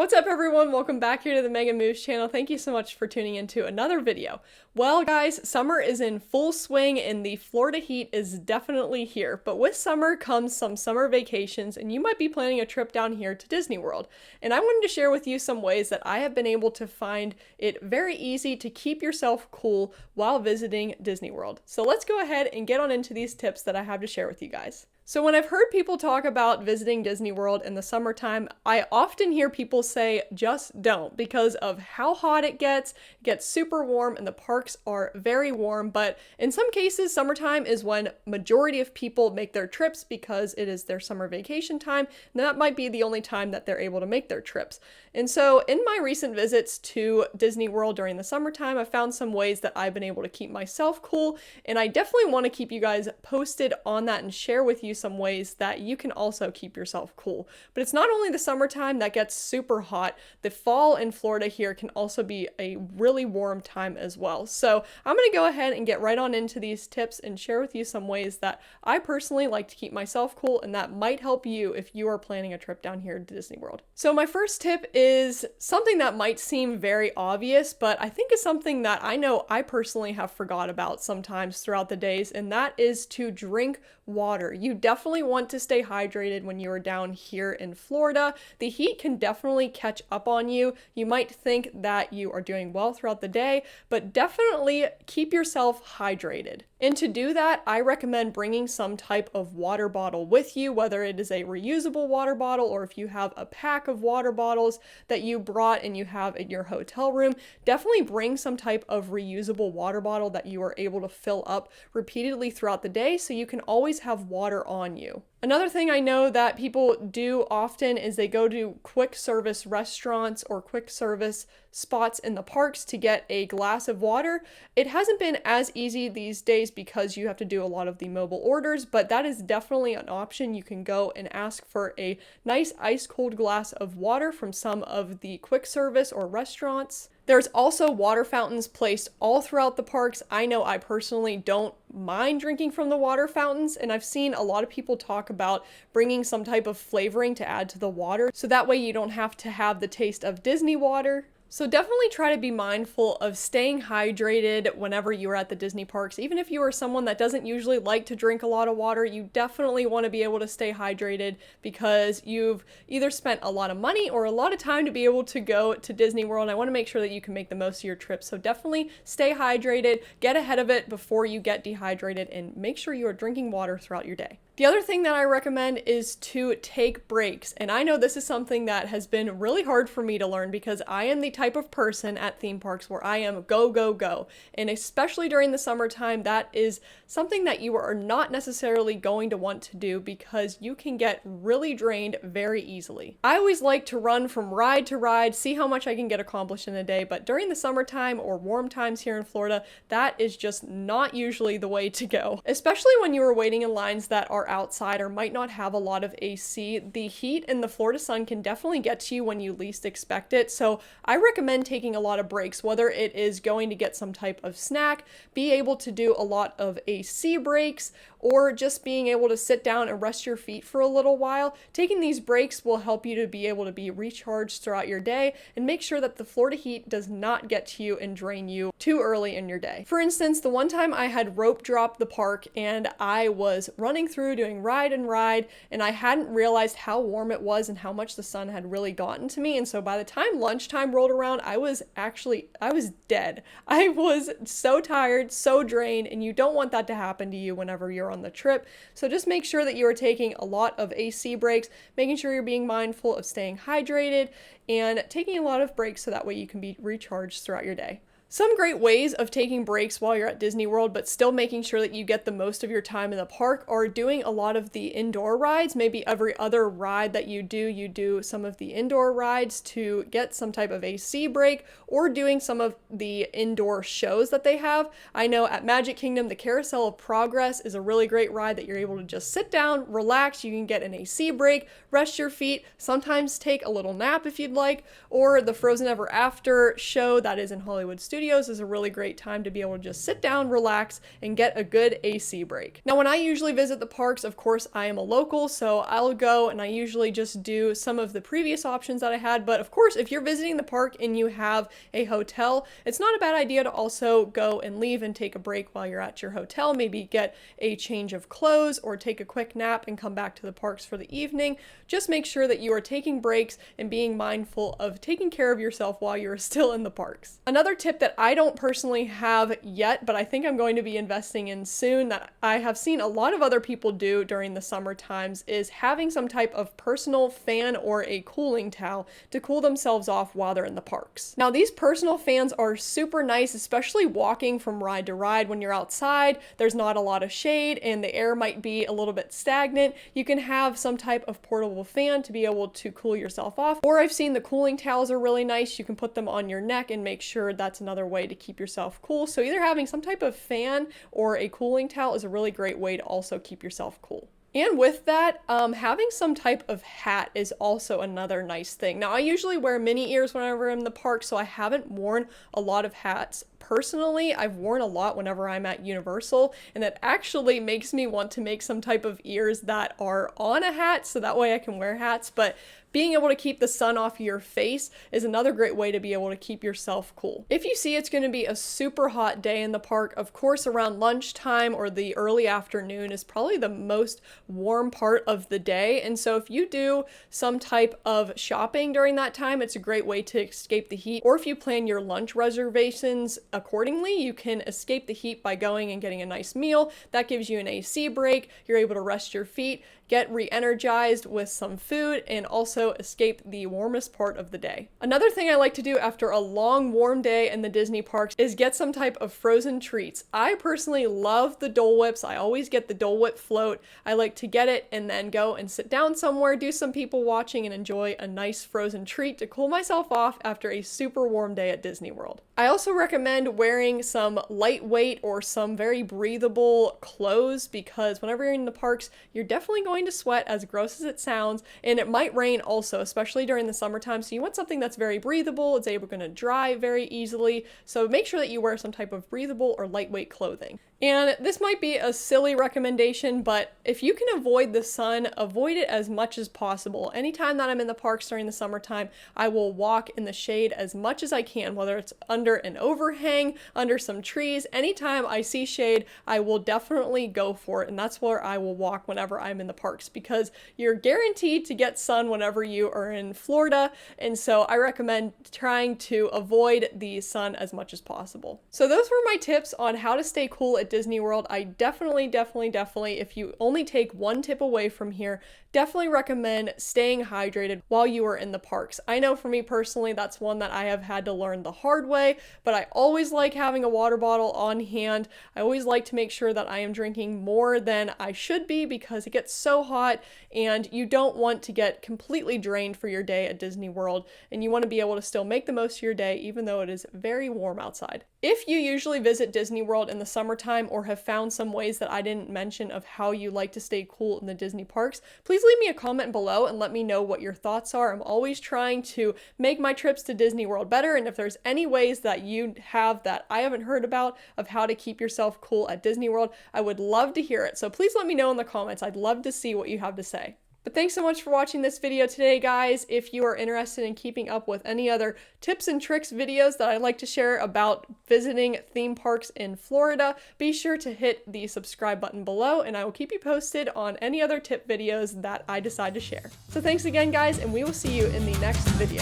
What's up everyone? Welcome back here to the Megan Moves channel. Thank you so much for tuning into another video. Well guys, summer is in full swing and the Florida heat is definitely here. But with summer comes some summer vacations and you might be planning a trip down here to Disney World. And I wanted to share with you some ways that I have been able to find it very easy to keep yourself cool while visiting Disney World. So let's go ahead and get on into these tips that I have to share with you guys. So when I've heard people talk about visiting Disney World in the summertime, I often hear people say, just don't, because of how hot it gets super warm and the parks are very warm, but in some cases, summertime is when majority of people make their trips because it is their summer vacation time, and that might be the only time that they're able to make their trips. And so in my recent visits to Disney World during the summertime, I found some ways that I've been able to keep myself cool, and I definitely want to keep you guys posted on that and share with you some ways that you can also keep yourself cool. But it's not only the summertime that gets super hot, the fall in Florida here can also be a really warm time as well. So I'm going to go ahead and get right on into these tips and share with you some ways that I personally like to keep myself cool and that might help you if you are planning a trip down here to Disney World. So my first tip is something that might seem very obvious, but I think is something that I know I personally have forgot about sometimes throughout the days, and that is to drink water. You definitely want to stay hydrated when you are down here in Florida. The heat can definitely catch up on you. You might think that you are doing well throughout the day, but definitely keep yourself hydrated. And to do that, I recommend bringing some type of water bottle with you, whether it is a reusable water bottle or if you have a pack of water bottles that you brought and you have in your hotel room. Definitely bring some type of reusable water bottle that you are able to fill up repeatedly throughout the day so you can always have water on you. Another thing I know that people do often is they go to quick service restaurants or quick service spots in the parks to get a glass of water. It hasn't been as easy these days because you have to do a lot of the mobile orders, but that is definitely an option. You can go and ask for a nice ice cold glass of water from some of the quick service or restaurants. There's also water fountains placed all throughout the parks. I know I personally don't mind drinking from the water fountains, and I've seen a lot of people talk about bringing some type of flavoring to add to the water, so that way you don't have to have the taste of Disney water. So definitely try to be mindful of staying hydrated whenever you are at the Disney parks. Even if you are someone that doesn't usually like to drink a lot of water, you definitely want to be able to stay hydrated because you've either spent a lot of money or a lot of time to be able to go to Disney World. I want to make sure that you can make the most of your trip. So definitely stay hydrated, get ahead of it before you get dehydrated, and make sure you are drinking water throughout your day. The other thing that I recommend is to take breaks. And I know this is something that has been really hard for me to learn because I am the type of person at theme parks where I am go, go, go. And especially during the summertime, that is something that you are not necessarily going to want to do because you can get really drained very easily. I always like to run from ride to ride, see how much I can get accomplished in a day, but during the summertime or warm times here in Florida, that is just not usually the way to go. Especially when you are waiting in lines that are outside or might not have a lot of AC, the heat and the Florida sun can definitely get to you when you least expect it. So I recommend taking a lot of breaks, whether it is going to get some type of snack, be able to do a lot of AC breaks, or just being able to sit down and rest your feet for a little while. Taking these breaks will help you to be able to be recharged throughout your day and make sure that the Florida heat does not get to you and drain you too early in your day. For instance, the one time I had rope dropped the park and I was running through doing ride and ride, and I hadn't realized how warm it was and how much the sun had really gotten to me. And so by the time lunchtime rolled around, I was dead. I was so tired, so drained, and you don't want that to happen to you whenever you're on the trip. So just make sure that you are taking a lot of AC breaks, making sure you're being mindful of staying hydrated and taking a lot of breaks so that way you can be recharged throughout your day. Some great ways of taking breaks while you're at Disney World, but still making sure that you get the most of your time in the park, are doing a lot of the indoor rides. Maybe every other ride that you do some of the indoor rides to get some type of AC break, or doing some of the indoor shows that they have. I know at Magic Kingdom, the Carousel of Progress is a really great ride that you're able to just sit down, relax, you can get an AC break, rest your feet, sometimes take a little nap if you'd like, or the Frozen Ever After show that is in Hollywood Studios Studios is a really great time to be able to just sit down, relax, and get a good AC break. Now, when I usually visit the parks, of course, I am a local, so I'll go and I usually just do some of the previous options that I had. But of course, if you're visiting the park and you have a hotel, it's not a bad idea to also go and leave and take a break while you're at your hotel. Maybe get a change of clothes or take a quick nap and come back to the parks for the evening. Just make sure that you are taking breaks and being mindful of taking care of yourself while you're still in the parks. Another tip that I don't personally have yet, but I think I'm going to be investing in soon, that I have seen a lot of other people do during the summer times, is having some type of personal fan or a cooling towel to cool themselves off while they're in the parks. Now, these personal fans are super nice, especially walking from ride to ride. When you're outside, there's not a lot of shade and the air might be a little bit stagnant. You can have some type of portable fan to be able to cool yourself off. Or I've seen the cooling towels are really nice. You can put them on your neck and make sure that's another way to keep yourself cool. So either having some type of fan or a cooling towel is a really great way to also keep yourself cool. And with that, having some type of hat is also another nice thing. Now, I usually wear mini ears whenever I'm in the park, so I haven't worn a lot of hats. Personally, I've worn a lot whenever I'm at Universal, and that actually makes me want to make some type of ears that are on a hat, so that way I can wear hats. But being able to keep the sun off your face is another great way to be able to keep yourself cool. If you see it's going to be a super hot day in the park, of course around lunchtime or the early afternoon is probably the most warm part of the day. And so if you do some type of shopping during that time, it's a great way to escape the heat. Or if you plan your lunch reservations accordingly, you can escape the heat by going and getting a nice meal. That gives you an AC break. You're able to rest your feet, get re-energized with some food, and also escape the warmest part of the day. Another thing I like to do after a long warm day in the Disney parks is get some type of frozen treats. I personally love the Dole Whips. I always get the Dole Whip float. I like to get it and then go and sit down somewhere, do some people watching, and enjoy a nice frozen treat to cool myself off after a super warm day at Disney World. I also recommend wearing some lightweight or some very breathable clothes, because whenever you're in the parks, you're definitely going to sweat, as gross as it sounds, and it might rain also, especially during the summertime. So you want something that's very breathable. It's able to dry very easily. So make sure that you wear some type of breathable or lightweight clothing. And this might be a silly recommendation, but if you can avoid the sun, avoid it as much as possible. Anytime that I'm in the parks during the summertime, I will walk in the shade as much as I can, whether it's under an overhang, under some trees. Anytime I see shade, I will definitely go for it. And that's where I will walk whenever I'm in the parks, because you're guaranteed to get sun whenever you are in Florida. And so I recommend trying to avoid the sun as much as possible. So those were my tips on how to stay cool at Disney World. I definitely, if you only take one tip away from here, definitely recommend staying hydrated while you are in the parks. I know for me personally, that's one that I have had to learn the hard way, but I always like having a water bottle on hand. I always like to make sure that I am drinking more than I should be, because it gets so hot and you don't want to get completely drained for your day at Disney World, and you want to be able to still make the most of your day even though it is very warm outside. If you usually visit Disney World in the summertime or have found some ways that I didn't mention of how you like to stay cool in the Disney parks, please leave me a comment below and let me know what your thoughts are. I'm always trying to make my trips to Disney World better, and if there's any ways that you have that I haven't heard about of how to keep yourself cool at Disney World, I would love to hear it. So please let me know in the comments. I'd love to see what you have to say. But thanks so much for watching this video today, guys. If you are interested in keeping up with any other tips and tricks videos that I like to share about visiting theme parks in Florida, be sure to hit the subscribe button below, and I will keep you posted on any other tip videos that I decide to share. So thanks again, guys, and we will see you in the next video.